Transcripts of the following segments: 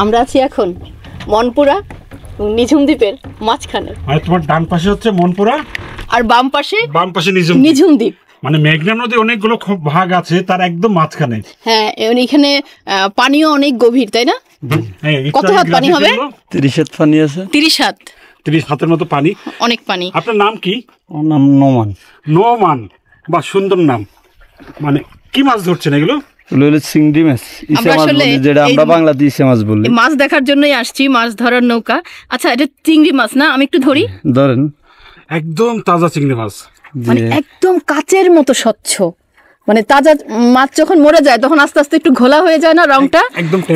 আমরা আছি এখন মনপুরা নিঝুম দ্বীপের মাঝখানে। মানে তোমার ডান পাশে হচ্ছে মনপুরা আর বাম পাশে নিঝুম দ্বীপ। মানে মেঘনা নদী অনেকগুলো ভাগ আছে, তার একদম মাঝখানে। হ্যাঁ, এখানে পানিও অনেক গভীর, তাই না? কত হাত পানি হবে? 30 হাত পানি আছে। 30 হাত, 30 হাতের মতো পানি, অনেক পানি। আপনার নাম কি? আমার নাম নোমান। নোমান, বা সুন্দর নাম। মানে কি মাছ ধরছেন এগুলো? চিংড়ি মাছ, ইসে মাছ বলি, যেটা আমরা বাংলাতে ইসে মাছ বলি। মাছ দেখার জন্যই আসছি, মাছ ধরার নৌকা। আচ্ছা, এটা চিংড়ি মাছ না? আমি একটু ধরি। ধরেন। একদম তাজা চিংড়ি মাছ, মানে একদম কাচের মতো স্বচ্ছ। মানে তাজা মাছ যখন মরে যায় তখন আস্তে আস্তে একটু ঘোলা হয়ে যায় না রংটা?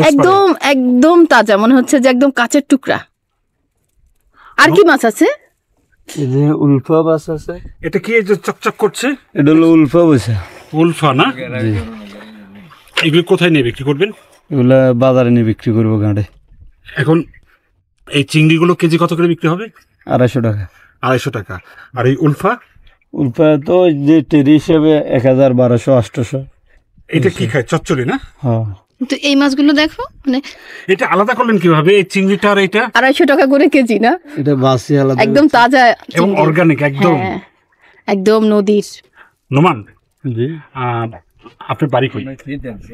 একদম একদম তাজা, মনে হচ্ছে যে একদম কাচের টুকরা। আর কি মাছ আছে? এই যে উলফা মাছ আছে। এটা কি এই যে চকচক করছে? এটা হলো উলফা বসে। উলফা না? এগুলো কোথায় নিয়ে বিক্রি করবেন? এগুলা বাজারে নিয়ে বিক্রি করবো ঘাটে। এখন এই চিংড়িগুলো কেজি কত করে বিক্রি হবে? 250 টাকা। 250 টাকা। আর এই উলফা? উলফা তো যে টেরি হিসেবে 1000, 1200, 800। এটা কি খায়? চচ্চড়ি না? হ্যাঁ। তো এই মাছগুলো দেখো, মানে এটা আলাদা করলেন কিভাবে? এই চিংড়িটা আর এটা 250 টাকা করে কেজি না? এটা বাসি আলাদা, একদম তাজা এবং অর্গানিক একদম। একদম নদীর। নোমান জি, আপনার বাড়ি কই?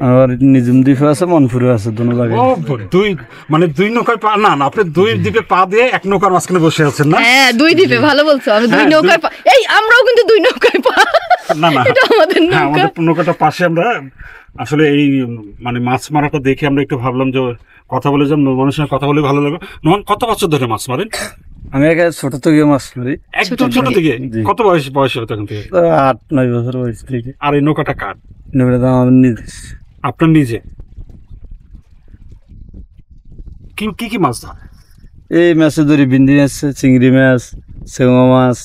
আর নিঝুম দ্বীপে আছে, মনপুরে আছে, দুটো জায়গায়। দুই নৌকায় পা না, আপনি দুই দ্বীপে পা দিয়ে এক নৌকার মাঝখানে বসে আছেন না? হ্যাঁ, দুই দ্বীপে, ভালো বলছো। আমি দুই নৌকায় পা, এই আমরাও কিন্তু দুই নৌকায় পা। না না, এটা আমাদের নৌকা। আমাদের নৌকাটা পাশে। আমরা আসলে এই মানে মাছ মারাটা দেখে আমরা একটু ভাবলাম যে কথা বলে যে মানুষের সঙ্গে কথা বলে ভালো লাগে। নোমান, কত বছর ধরে মাছ মারেন? আমি এখানে ছোট থেকে মাছ মারি। একদম ছোট থেকে? কত বয়স হবে তখন থেকে? 8-9 বছর বয়স থেকে। আর এই নৌকাটা কার? নৌকাটা আমার নিজে। আপনার নিজে? কি কি মাছ ধরে? এই মাছে ধরি বিন্দি মাছ, চিংড়ি মাছ, সেমা মাছ,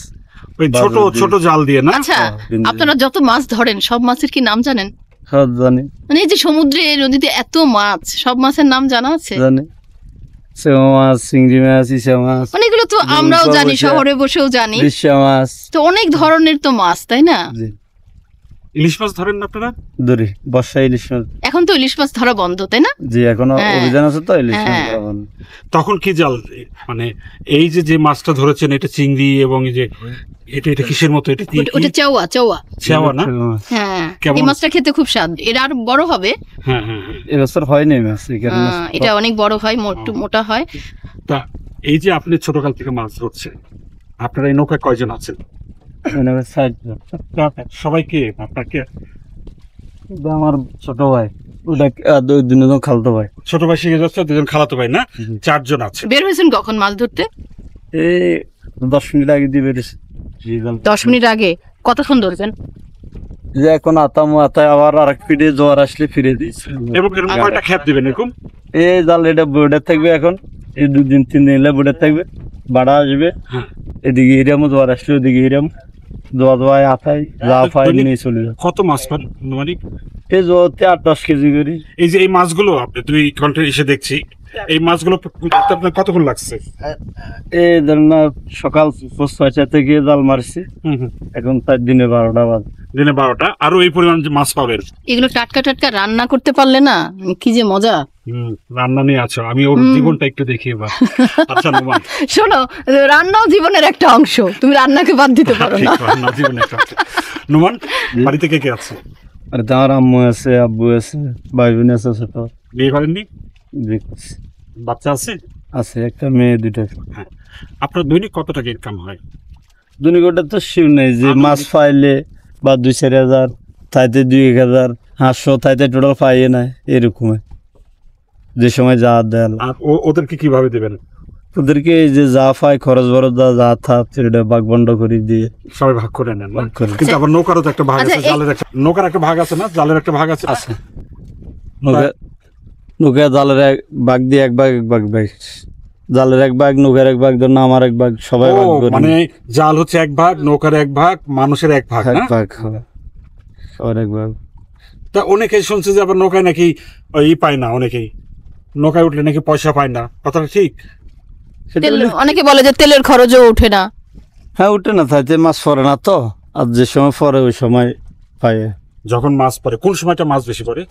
ওই ছোট ছোট জাল দিয়ে না? আচ্ছা, আপনারা যত মাছ ধরেন সব মাছের কি নাম জানেন? সব জানি। মানে এই যে সমুদ্রে, নদীতে এত মাছ, সব মাছের নাম জানা আছে? জানি। সেমা মাছ, চিংড়ি মাছ, ইসা মাছ, মানে এগুলো তো আমরাও জানি, শহরে বসেও জানি। রিসা মাছ, তো অনেক ধরনের তো মাছ, তাই না? ইলিশ মাছ ধরেন না আপনারা? ধরি, বর্ষায় ইলিশ মাছ। এখন তো ইলিশ মাছ ধরা বন্ধ, তাই না? জি, এখন অভিযান আছে তো ইলিশ মাছ ধরা বন্ধ। তখন কি জাল, মানে এই যে মাছটা ধরেছেন, এটা চিংড়ি এবং এই যে এটা কিসের মতো? এটা কি? ওটা চাওয়া না? হ্যাঁ, এই মাছটা খেতে খুব স্বাদ। এটা আর বড় হবে। হ্যাঁ, এবছর হয়নি মাছ, এটা অনেক বড় হয়, মোটা হয়। তা এই যে আপনি ছোটকাল থেকে মাছ ধরছেন, আপনারা এই নৌকায় কয়জন আছেন? সবাইকে আপনাকে? আমার ছোট ভাই, ওটা 2 খালতো ভাই। ছোট ভাই শিখে যাচ্ছে, 2জন খালাতো ভাই, না? 4 জন আছে। বের হয়েছেন কখন মাছ ধরতে? এই 10 মিনিট আগে দিয়ে বেরিয়েছে। 10 মিনিট আগে? কতক্ষণ ধরবেন? যে এখন আতায় আবার আরেক ফিটে জোয়ার আসলে ফিরে দিয়েছে। এবং এরকম কয়টা খেপ দিবেন এরকম? এই জাল এটা বোর্ডে থাকবে, এখন এই 2 দিন 3 দিন এলে বোর্ডে থাকবে, বাড়া আসবে। এদিকে হিরামও জোয়ার আসলে, ওদিকে হিরাম জোয়ায় আতায় যা পাই নিয়ে চলে যায়। কত মাছ পান মানে? এই জোয়াতে 8-10 কেজি করি। এই যে এই মাছগুলো আপনি 2 ঘন্টা এসে দেখছি, এই মাছগুলো আপনার কতক্ষণ লাগছে? এই ধরেন না, সকাল 6টা থেকে জাল মারছি, এখন তার দিনে 12টা বাজে। দিনে 12টা, আরো এই পরিমাণ মাছ পাবেন। এগুলো টাটকা রান্না করতে পারলে না কি যে মজা। রান্না নিয়ে আছো, আমি ওর জীবনটা একটু দেখি এবার। আচ্ছা নোমান, শোনো, রান্নাও জীবনের একটা অংশ, তুমি রান্নাকে বাদ দিতে পারো না। রান্না জীবনের একটা অংশ। নোমান, বাড়িতে কে আছে? আরে আমার আম্মু আছে, আব্বু আছে, ভাই বোন আছে। ছোট বিয়ে করেননি? বাচ্চা আছে? আছে, একটা মেয়ে, 2টা। হ্যাঁ, আপনার দৈনিক কত টাকা ইনকাম হয়? দৈনিক ওটা তো শিব নেই, যে মাছ পাইলে বা 2-4 হাজার, তাইতে 2-1 হাজার, 500, তাইতে টোটাল পাইয়ে নাই, এরকম যে সময় যা দেন। আর ওদেরকে কিভাবে দেবেন? ওদেরকে এই যে যা পাই, খরচ বরচ যা থাক, সেটা ভাগ বন্ড করে দিয়ে সবাই ভাগ করে নেন। কিন্তু আবার নৌকারও তো একটা ভাগ আছে, নৌকার একটা ভাগ আছে না, জালের একটা ভাগ আছে। নৌকা জালের এক ভাগ দিয়ে এক ভাগ জালের এক ভাগ, নৌকার এক ভাগ, ধর না আমার এক ভাগ, সবাই ভাগ করে। মানে জাল হচ্ছে এক ভাগ, নৌকার এক ভাগ, মানুষের এক ভাগ, সবার এক ভাগ। তা অনেকেই শুনছে যে আবার নৌকায় নাকি পায় না, অনেকেই নৌকায় উঠলে নাকি পয়সা পায় না, কথাটা ঠিক? অনেকে বলে যে তেলের খরচও উঠে না। হ্যাঁ, উঠে না, তাইতে মাছ পড়ে না তো, আর যে সময় পরে ওই সময় পায়। যখন মাছ পড়ে, কোন সময়টা মাছ বেশি পড়ে?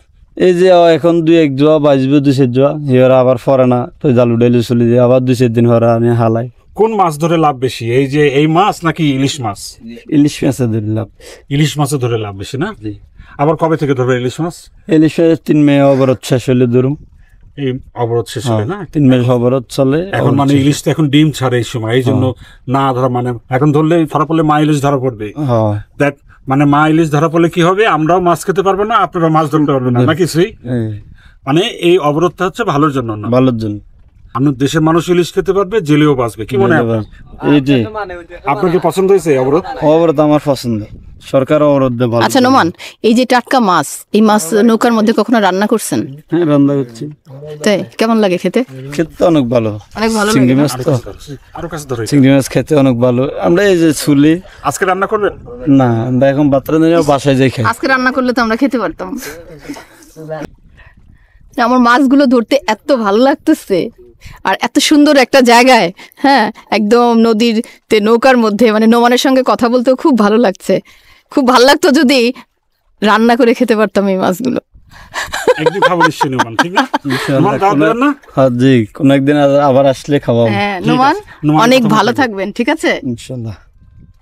এই যে এখন 2-1 জোয়া বাজবে 2-4 জোয়া এবার আবার ফরে না তো জাল উঠাইলে চলে যায় আবার 2-4 দিন হরে আমি হালাই। কোন মাছ ধরে লাভ বেশি, এই যে এই মাছ নাকি ইলিশ মাছ? ইলিশ মাছে ধরলাম। ইলিশ মাছে ধরে লাভ বেশি না? আবার কবে থেকে ধরবে ইলিশ মাছ? ইলিশ মাছ 3 মে অবরোধ শেষ হলে ধরুম। এই অবরোধ শেষ হবে না? 3 মাস অবরোধ চলে এখন মানে ইলিশ তো এখন ডিম ছাড়ে এই সময়, এই জন্য না ধরা মানে এখন ধরলে ধরা পড়লে মা ইলিশ ধরা পড়বে। দেখ মানে মা ইলিশ ধরা পড়লে কি হবে, আমরাও মাছ খেতে পারবো না, আপনারা মাছ ধরতে পারবেন না, নাকি শ্রী? মানে এই অবরোধটা হচ্ছে ভালোর জন্য না, ভালোর জন্য। আপনার দেশের মানুষ ইলিশ খেতে পারবে, জেলেও বাঁচবে। কি মনে হয় আপনার কি পছন্দ হয়েছে অবরোধ? অবরোধ আমার পছন্দ, সরকার অবরোধ দেয় ভালো। আচ্ছা নোমান, এই যে টাটকা মাছ, এই মাছ নৌকার মধ্যে কখনো রান্না করছেন? হ্যাঁ রান্না করছি। তাই কেমন লাগে খেতে? খেতে অনেক ভালো, অনেক ভালো চিংড়ি লাগে। মাছ তো, আরো কাছে ধরে চিংড়ি মাছ খেতে অনেক ভালো। আমরা এই যে ছুলি আজকে রান্না করবেন না, আমরা এখন বাচ্চারা নিয়ে বাসায় যাই খাই। আজকে রান্না করলে তো আমরা খেতে পারতাম। আমার মাছগুলো ধরতে এত ভালো লাগতেছে, আর এত সুন্দর একটা জায়গায়, হ্যাঁ একদম নদীতে নৌকার মধ্যে, মানে নোমানের সঙ্গে কথা বলতেও খুব ভালো লাগছে। খুব ভালো লাগতো যদি রান্না করে খেতে পারতাম এই মাছগুলো। একদিন খাবো নিশ্চয়ই নোমান, ঠিক না? নোমান দাওয়াত দেবেন না? হ্যাঁ জি, কোন একদিন আবার আসলে খাওয়াবো। হ্যাঁ নোমান, অনেক ভালো থাকবেন, ঠিক আছে? ইনশাআল্লাহ।